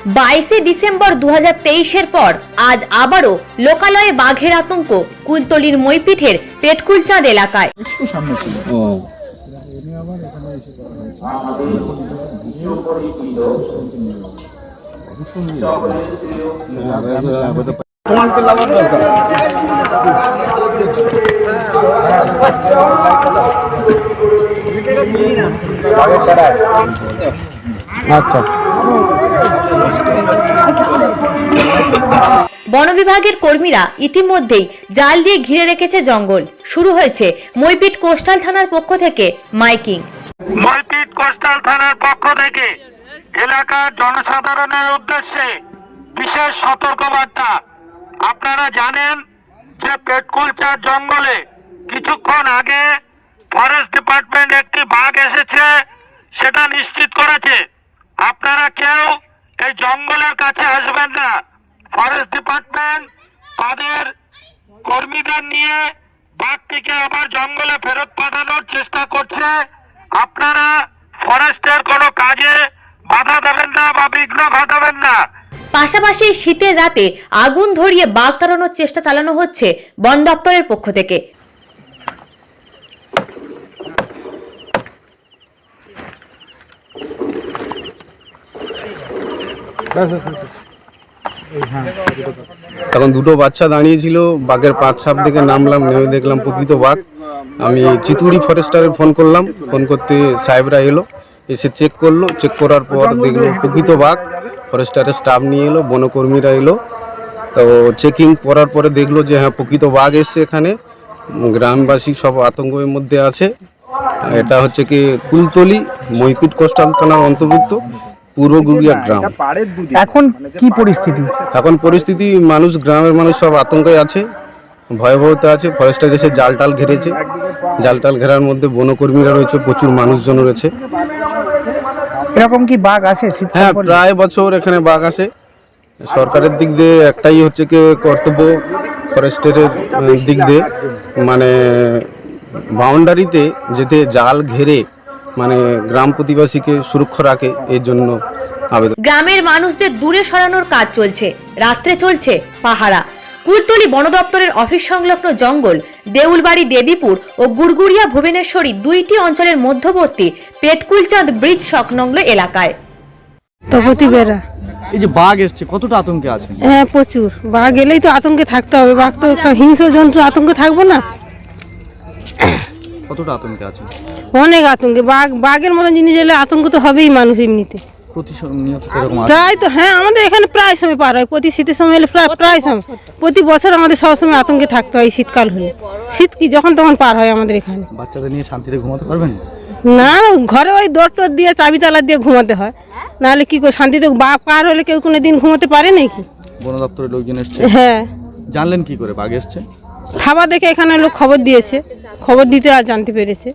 22শে December 2023-এর পর আজ আবারও লোকালয়ে বাঘের আতঙ্ক কুলতলির মইপিঠের পেটকুলচাঁদ এলাকায়। আচ্ছা, বন বিভাগের কর্মীরা ইতিমধ্যেই জাল দিয়ে ঘিরে রেখেছে জঙ্গল। শুরু হয়েছে মইপিঠ কোস্টাল থানার পক্ষ থেকে মাইকিং। মইপিঠ কোস্টাল থানার পক্ষ থেকে এলাকার জনসাধারণের উদ্দেশ্যে বিশেষ সতর্কবার্তা। আপনারা জানেন যে পেটকুলচাঁদ জঙ্গলে কিছুক্ষণ আগে ফরেস্ট ডিপার্টমেন্ট একটি বাঘ এসেছে, সেটা নিশ্চিত করেছে। আপনারা কেউ এই জঙ্গলের কাছে আসবেন না। ফরেস্ট ডিপার্টমেন্ট তাদের কর্মীদের নিয়ে বাঘটিকে আবার জঙ্গলে ফেরত পাঠানোর চেষ্টা করছে। আপনারা ফরেস্টের কোনো কাজে বাধা দেবেন না বা বিঘ্ন ঘটাবেন না। পাশাপাশি শীতের রাতে আগুন ধরিয়ে বাঘ তাড়ানোর চেষ্টা চালানো হচ্ছে বন দপ্তরের পক্ষ থেকে। তখন দুটো বাচ্চা দাঁড়িয়েছিল, বাঘের পাঁচ ছাপ দেখে নামলাম, নেমে দেখলাম প্রকৃত বাঘ। আমি চিতুড়ি ফরেস্টারে ফোন করলাম, ফোন করতে সাহেবরা এলো, এসে চেক করলো, চেক করার পর দেখলো প্রকৃত বাঘ। ফরেস্টারের স্টাফ নিয়ে এলো, বনকর্মীরা এলো, তো চেকিং করার পরে দেখলো যে হ্যাঁ প্রকৃত বাঘ এসছে এখানে। গ্রামবাসী সব আতঙ্কের মধ্যে আছে। এটা হচ্ছে কি কুলতলি মইপিঠ কোস্টাল থানার অন্তর্ভুক্ত পূর্ব গুড়িয়া গ্রাম। এখন কি পরিস্থিতি? এখন পরিস্থিতি মানুষ, গ্রামের মানুষ সব আতঙ্কে আছে, ভয়াবহতা আছে। ফরেস্টার এসে জাল টাল ঘিরেছে, জাল টাল ঘেরার মধ্যে বনকর্মীরা রয়েছে, প্রচুর মানুষজন রয়েছে। এরকম কি বাঘ আসে? হ্যাঁ, প্রায় বছর এখানে বাঘ আসে। সরকারের দিক দিয়ে একটাই হচ্ছে কি কর্তব্য, ফরেস্টের দিক দিয়ে মানে বাউন্ডারিতে যেতে জাল ঘেরে মানে গ্রাম প্রতিবাসীকে সুরক্ষা রাখে, এর জন্য আবেদন। গ্রামের মানুষদের দূরে সরানোর কাজ চলছে, রাত্রে চলছে পাহারা। কুলতলি বন দপ্তরের অফিস সংলগ্ন জঙ্গল দেউলবাড়ি দেবীপুর ও গুড়গুড়িয়া ভুবনেশ্বরী দুইটি অঞ্চলের মধ্যবর্তী পেটকুলচাঁদ ব্রিজ সংলগ্ন এলাকায়। তপতি বেড়া। এই যে বাঘ এসছে, কতটা আতঙ্কে আছে? হ্যাঁ, প্রচুর। বাঘ এলেই তো আতঙ্কে থাকতে হবে, বাঘ তো একটা হিংস্র জন্তু, আতঙ্কে থাকবো না? কতটা আতঙ্কে আছে? অনেক আতঙ্কে। বাঘের মতন জিনিস এলে আতঙ্ক তো হবেই মানুষ এমনিতে। প্রতিনিয়ত এরকম আছে? প্রায় তো হ্যাঁ, আমাদের এখানে প্রায় সময় পার হয়, প্রতি শীতের সময় এলে প্রায় সময়, প্রতি বছর আমাদের সবসময় আতঙ্কে থাকতে হয়। শীতকাল হলে, শীত কি যখন তখন পার হয় আমাদের এখানে। বাচ্চাদের নিয়ে শান্তিতে ঘুমাতে পারবেন না? ঘরে ওই দৌড় টোর দিয়ে চাবি তালা দিয়ে ঘুমাতে হয়, নাহলে কি করে শান্তিতে বাঘ পার হলে কেউ কোনো দিন ঘুমাতে পারে নাকি? বন দপ্তরের লোকজন এসছে? হ্যাঁ। জানলেন কি করে বাঘ এসছে? খাবার দেখে এখানে লোক খবর দিয়েছে, খবর দিতে আর জানতে পেরেছে।